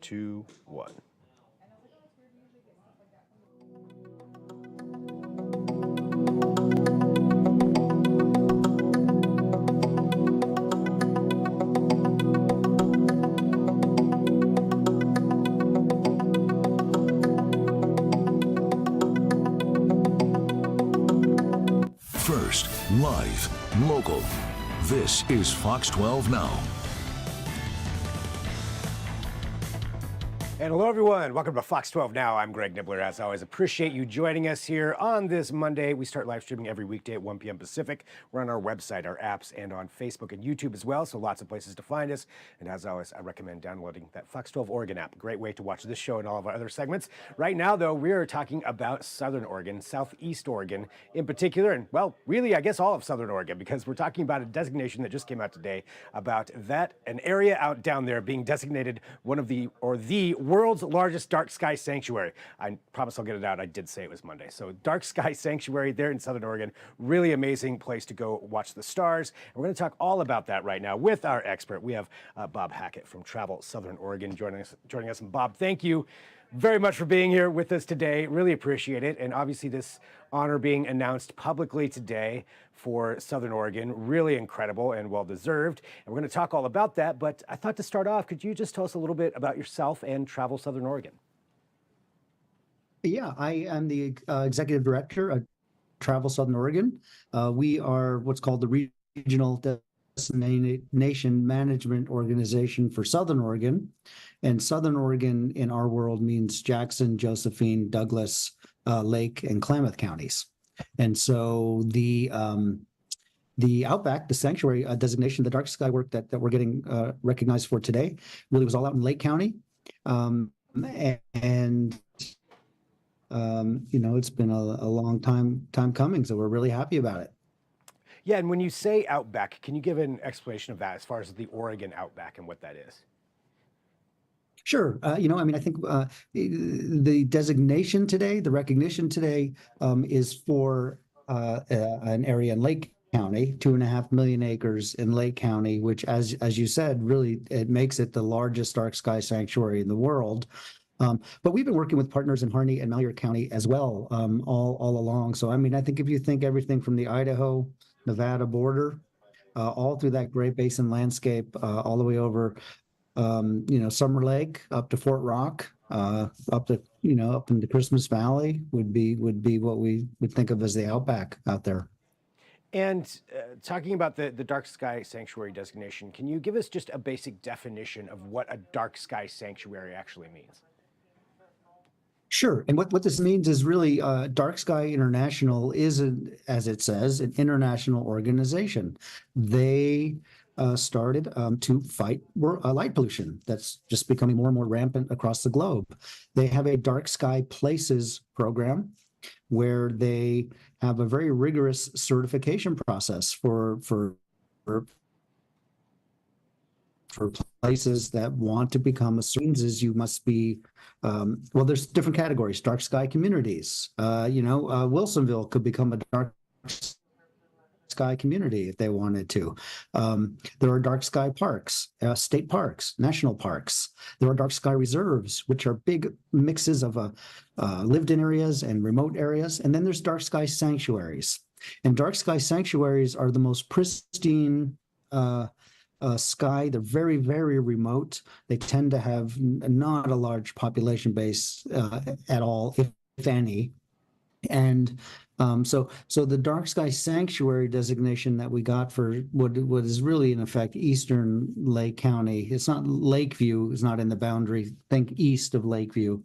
2, 1. First, live, local. This is Fox 12 Now. And hello, everyone. Welcome to Fox 12 Now. I'm Greg Nibbler. As always, appreciate you joining us here on this Monday. We start live streaming every weekday at 1 p.m. Pacific. We're on our website, our apps, and on Facebook and YouTube as well, so lots of places to find us. And as always, I recommend downloading that Fox 12 Oregon app. Great way to watch this show and all of our other segments. Right now, though, we are talking about Southern Oregon, Southeast Oregon in particular, and, well, really, I guess all of Southern Oregon, because we're talking about a designation that just came out today about an area out down there being designated one of the world's largest dark sky sanctuary. I promise I'll get it out. I did say it was Monday. So Dark Sky Sanctuary there in Southern Oregon, really amazing place to go watch the stars. And we're going to talk all about that right now with our expert. We have Bob Hackett from Travel Southern Oregon joining us. And Bob, thank you very much for being here with us today. Really appreciate it. And obviously this honor being announced publicly today for Southern Oregon, really incredible and well-deserved. And we're going to talk all about that. But I thought to start off, could you just tell us a little bit about yourself and Travel Southern Oregon? Yeah, I am the executive director of Travel Southern Oregon. We are what's called the Regional Destination Management Organization for Southern Oregon. And Southern Oregon in our world means Jackson, Josephine, Douglas, Lake, and Klamath counties. And so the Outback, the sanctuary designation, the dark sky work that we're getting recognized for today, really was all out in Lake County. It's been a long time coming, so we're really happy about it. Yeah, and when you say Outback, can you give an explanation of that as far as the Oregon Outback and what that is? Sure. I think the designation today, the recognition today is for an area in Lake County, 2.5 million acres in Lake County, which, as you said, really it makes it the largest dark sky sanctuary in the world. But we've been working with partners in Harney and Malheur County as well, all along. So, I think if you think everything from the Idaho-Nevada border, all through that Great Basin landscape, all the way over, Summer Lake up to Fort Rock, up into Christmas Valley would be what we would think of as the Outback out there. And talking about the dark sky sanctuary designation, can you give us just a basic definition of what a dark sky sanctuary actually means? Sure. And what this means is really DarkSky International is, as it says, an international organization. They started to fight light pollution that's just becoming more and more rampant across the globe. They have a Dark Sky Places program where they have a very rigorous certification process for places that want to become a is you must be there's different categories. Dark sky communities, Wilsonville could become a dark sky community if they wanted to. There are dark sky parks, state parks, national parks. There are dark sky reserves, which are big mixes of lived in areas and remote areas. And then there's dark sky sanctuaries, and dark sky sanctuaries are the most pristine sky. They're very, very remote. They tend to have not a large population base at all, if any. And so the dark sky sanctuary designation that we got for what is really in effect Eastern Lake County. It's not Lakeview. It's not in the boundary. Think east of Lakeview.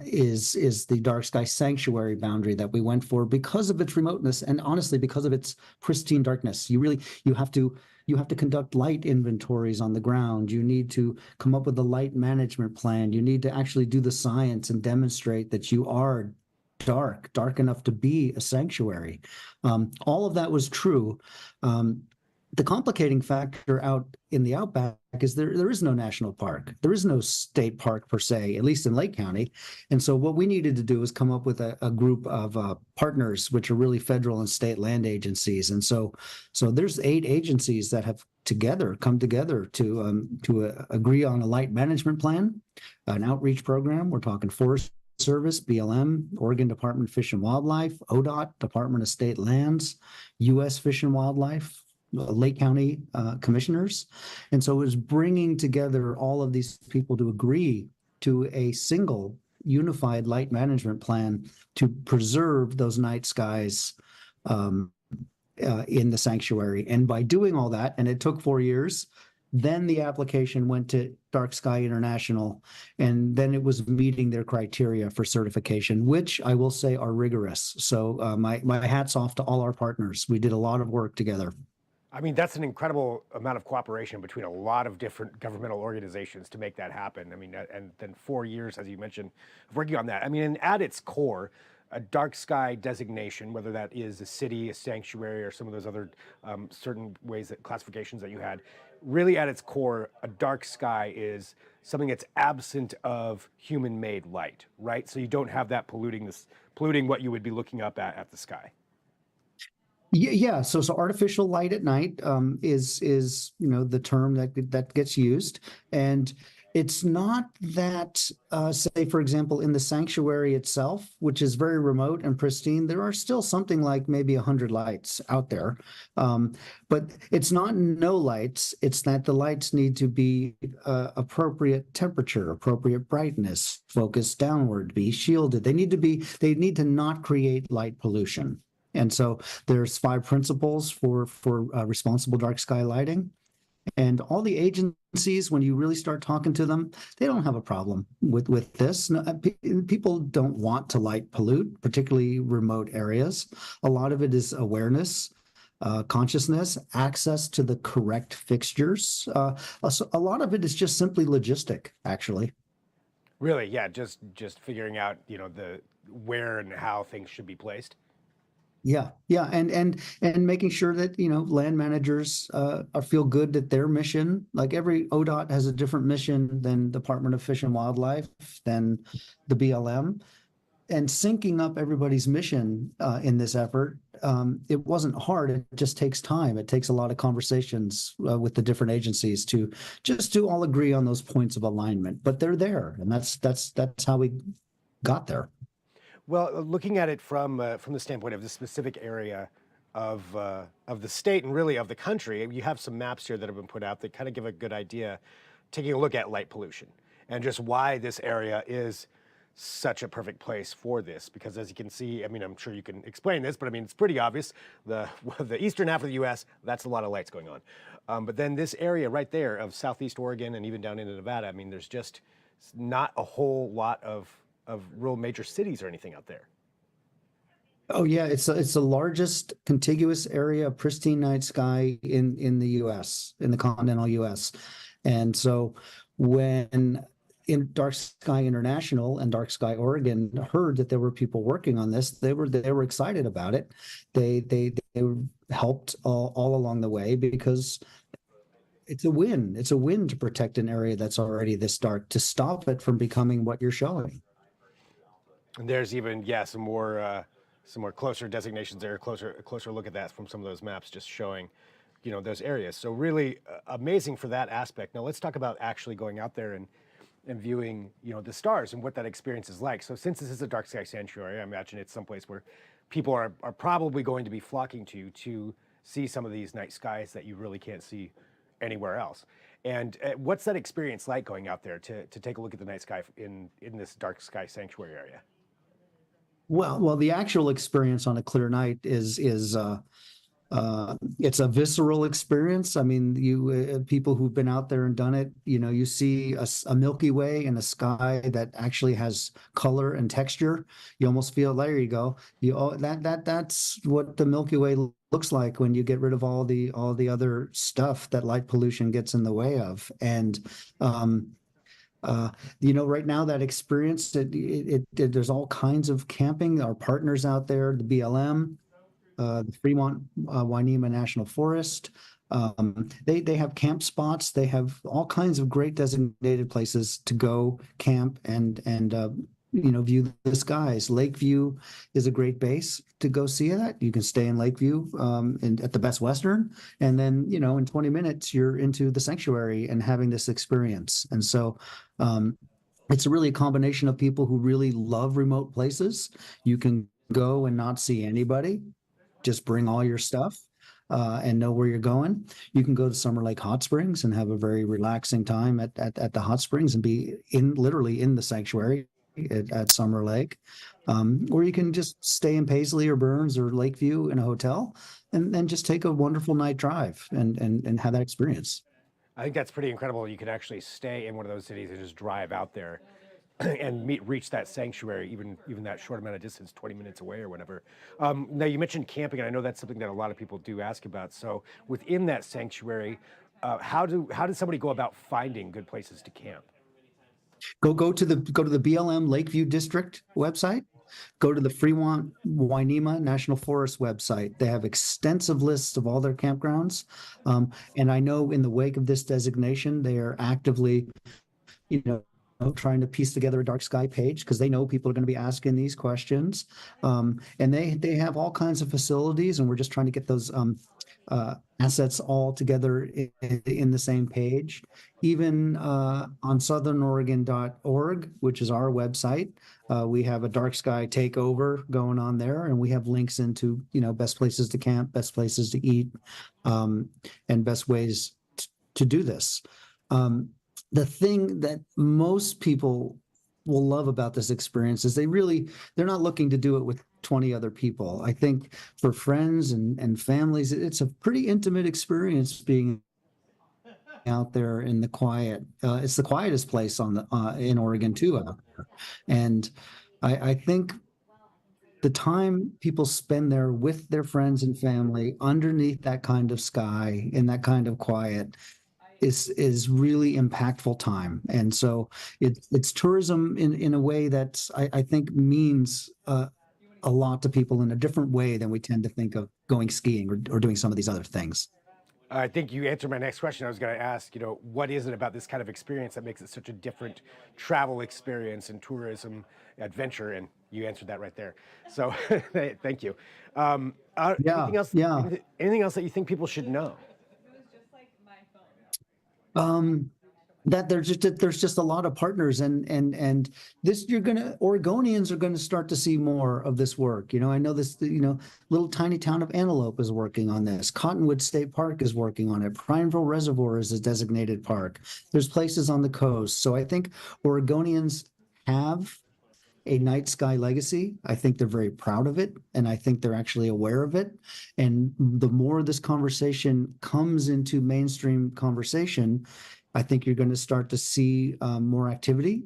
Is the dark sky sanctuary boundary that we went for because of its remoteness and honestly because of its pristine darkness. You have to conduct light inventories on the ground. You need to come up with a light management plan. You need to actually do the science and demonstrate that you are dark enough to be a sanctuary. All of that was true. The complicating factor out in the Outback is there is no national park. There is no state park per se, at least in Lake County. And so what we needed to do is come up with a group of partners, which are really federal and state land agencies. And so there's 8 agencies that have come together to agree on a light management plan, an outreach program. We're talking Forest Service, BLM, Oregon Department of Fish and Wildlife, ODOT, Department of State Lands, U.S. Fish and Wildlife, Lake County commissioners. And so it was bringing together all of these people to agree to a single unified light management plan to preserve those night skies in the sanctuary. And by doing all that, and it took 4 years, then the application went to DarkSky International, and then it was meeting their criteria for certification, which I will say are rigorous. So my hat's off to all our partners. We did a lot of work together. I mean, that's an incredible amount of cooperation between a lot of different governmental organizations to make that happen. I mean, and then 4 years, as you mentioned, of working on that. I mean, and at its core, a dark sky designation, whether that is a city, a sanctuary, or some of those other certain ways that classifications that you had, really at its core, a dark sky is something that's absent of human-made light, right? So you don't have that polluting what you would be looking up at the sky. Yeah. So artificial light at night is the term that gets used, and it's not that say, for example, in the sanctuary itself, which is very remote and pristine, there are still something like maybe 100 lights out there, but it's not no lights. It's that the lights need to be appropriate temperature, appropriate brightness, focus downward, be shielded. They need to not create light pollution. And so there's 5 principles for responsible dark sky lighting. And all the agencies, when you really start talking to them, they don't have a problem with this. No, people don't want to light pollute, particularly remote areas. A lot of it is awareness, consciousness, access to the correct fixtures. A lot of it is just simply logistic, actually. Really, yeah, just figuring out, the where and how things should be placed. Yeah, and making sure that land managers feel good that their mission, like every ODOT has a different mission than Department of Fish and Wildlife, than the BLM, and syncing up everybody's mission in this effort. It wasn't hard. It just takes time. It takes a lot of conversations with the different agencies to all agree on those points of alignment. But they're there, and that's how we got there. Well, looking at it from the standpoint of the specific area of the state and really of the country, you have some maps here that have been put out that kind of give a good idea, taking a look at light pollution and just why this area is such a perfect place for this. Because as you can see, I mean, I'm sure you can explain this, but I mean, it's pretty obvious. The eastern half of the U.S., that's a lot of lights going on. But then this area right there of Southeast Oregon and even down into Nevada, I mean, there's just not a whole lot of real major cities or anything out there. Oh yeah, it's the largest contiguous area of pristine night sky in the U.S., in the continental U.S. And so when in DarkSky International and DarkSky Oregon heard that there were people working on this, they were excited about it. They helped all along the way, because it's a win. It's a win to protect an area that's already this dark, to stop it from becoming what you're showing. And there's even, some more closer designations there, a closer look at that from some of those maps, just showing, those areas. So really amazing for that aspect. Now let's talk about actually going out there and viewing, the stars and what that experience is like. So since this is a dark sky sanctuary, I imagine it's someplace where people are probably going to be flocking to see some of these night skies that you really can't see anywhere else. And what's that experience like going out there to take a look at the night sky in this dark sky sanctuary area? Well, the actual experience on a clear night is it's a visceral experience. I mean, you people who've been out there and done it, you see a Milky Way in a sky that actually has color and texture. You almost feel, there you go. That's what the Milky Way looks like when you get rid of all the other stuff that light pollution gets in the way of. And right now that experience, there's all kinds of camping. Our partners out there, the BLM, the Fremont Wainema National Forest, They have camp spots. They have all kinds of great designated places to go camp and view the skies. Lakeview is a great base to go see that. You can stay in Lakeview at the Best Western, and then in 20 minutes you're into the sanctuary and having this experience. And so it's really a combination of people who really love remote places. You can go and not see anybody, just bring all your stuff. And know where you're going. You can go to Summer Lake Hot Springs and have a very relaxing time at the hot springs and be literally in the sanctuary at Summer Lake. Or you can just stay in Paisley or Burns or Lakeview in a hotel and just take a wonderful night drive and have that experience. I think that's pretty incredible. You can actually stay in one of those cities and just drive out there and reach that sanctuary, even that short amount of distance, 20 minutes away or whatever. Now you mentioned camping, and I know that's something that a lot of people do ask about. So within that sanctuary, how does somebody go about finding good places to camp? Go to the BLM Lakeview District website. Go to the Fremont Wainema National Forest website. They have extensive lists of all their campgrounds. And I know in the wake of this designation, they are actively, trying to piece together a dark sky page because they know people are going to be asking these questions. And they have all kinds of facilities, and we're just trying to get those assets all together in the same page. Even on southernoregon.org, which is our website, we have a dark sky takeover going on there, and we have links into best places to camp, best places to eat, and best ways to do this. The thing that most people will love about this experience is they're not looking to do it with 20 other people. I think for friends and families, it's a pretty intimate experience being out there in the quiet. It's the quietest place in Oregon too out there. And I think the time people spend there with their friends and family underneath that kind of sky in that kind of quiet is really impactful time. And so it's tourism in a way that I think means a lot to people in a different way than we tend to think of going skiing or doing some of these other things. I think you answered my next question. I was going to ask, what is it about this kind of experience that makes it such a different travel experience and tourism adventure? And you answered that right there. So thank you. Anything else? Yeah. Anything else that you think people should know? That there's just a lot of partners and this Oregonians are going to start to see more of this work. I know this, little tiny town of Antelope is working on this. Cottonwood State Park is working on it. Prineville Reservoir is a designated park. There's places on the coast. So I think Oregonians have a night sky legacy. I think they're very proud of it, and I think they're actually aware of it. And the more this conversation comes into mainstream conversation, I think you're going to start to see more activity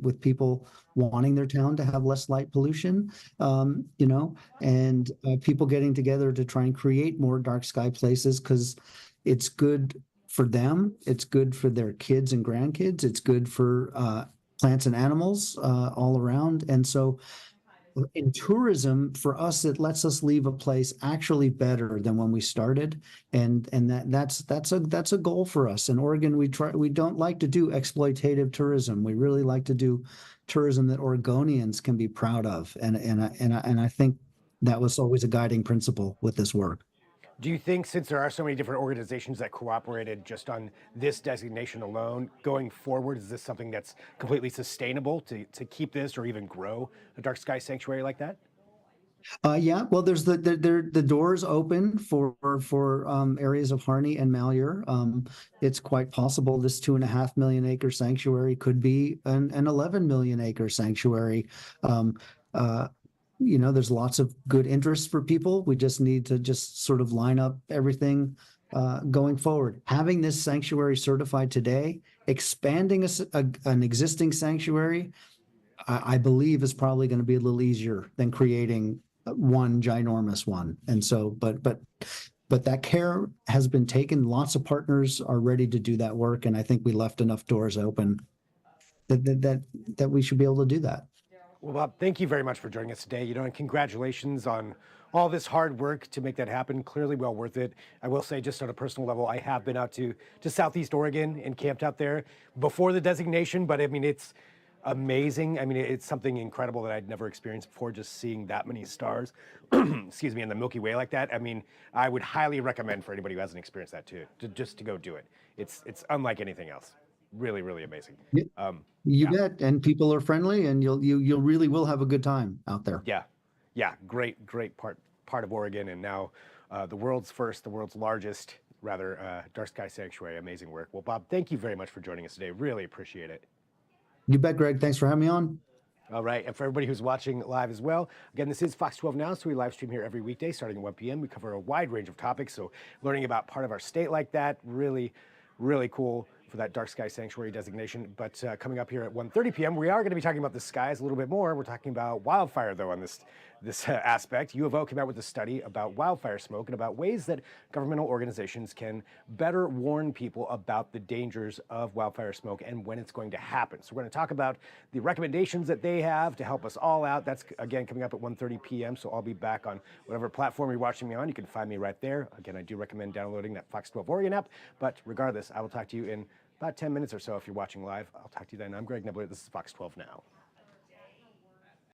with people wanting their town to have less light pollution, and people getting together to try and create more dark sky places because it's good for them. It's good for their kids and grandkids. It's good for plants and animals all around. And so in tourism, for us, it lets us leave a place actually better than when we started. And that's a goal for us. In Oregon, we don't like to do exploitative tourism. We really like to do tourism that Oregonians can be proud of. And I think that was always a guiding principle with this work. Do you think, since there are so many different organizations that cooperated just on this designation alone, going forward, is this something that's completely sustainable to keep this or even grow a dark sky sanctuary like that? Yeah, well, there's the doors open for areas of Harney and Malheur. It's quite possible this 2.5 million acre sanctuary could be an 11 million acre sanctuary. There's lots of good interest for people. We just need to just sort of line up everything going forward. Having this sanctuary certified today, expanding an existing sanctuary, I believe is probably going to be a little easier than creating one ginormous one. And so, but that care has been taken. Lots of partners are ready to do that work. And I think we left enough doors open that we should be able to do that. Well, Bob, thank you very much for joining us today. And congratulations on all this hard work to make that happen. Clearly well worth it. I will say, just on a personal level, I have been out to Southeast Oregon and camped out there before the designation, but I mean, it's amazing. I mean, it's something incredible that I'd never experienced before, just seeing that many stars, excuse me, in the Milky Way like that. I mean, I would highly recommend for anybody who hasn't experienced that just to go do it. It's unlike anything else. Really, really amazing. You bet, and people are friendly, and you'll really will have a good time out there. Yeah, great part of Oregon, and now the world's largest, dark sky sanctuary. Amazing work. Well, Bob, thank you very much for joining us today. Really appreciate it. You bet, Greg. Thanks for having me on. All right, and for everybody who's watching live as well, again, this is Fox 12 Now, so we live stream here every weekday starting at 1 p.m. We cover a wide range of topics, so learning about part of our state like that, really, really cool for that dark sky sanctuary designation. But coming up here at 1:30 p.m., we are going to be talking about the skies a little bit more. We're talking about wildfire, though, on this aspect. U of O came out with a study about wildfire smoke and about ways that governmental organizations can better warn people about the dangers of wildfire smoke and when it's going to happen. So we're going to talk about the recommendations that they have to help us all out. That's, again, coming up at 1:30 p.m., so I'll be back on whatever platform you're watching me on. You can find me right there. Again, I do recommend downloading that Fox 12 Oregon app, but regardless, I will talk to you in about 10 minutes or so if you're watching live. I'll talk to you then. I'm Greg Nibbler. This is Fox 12 Now.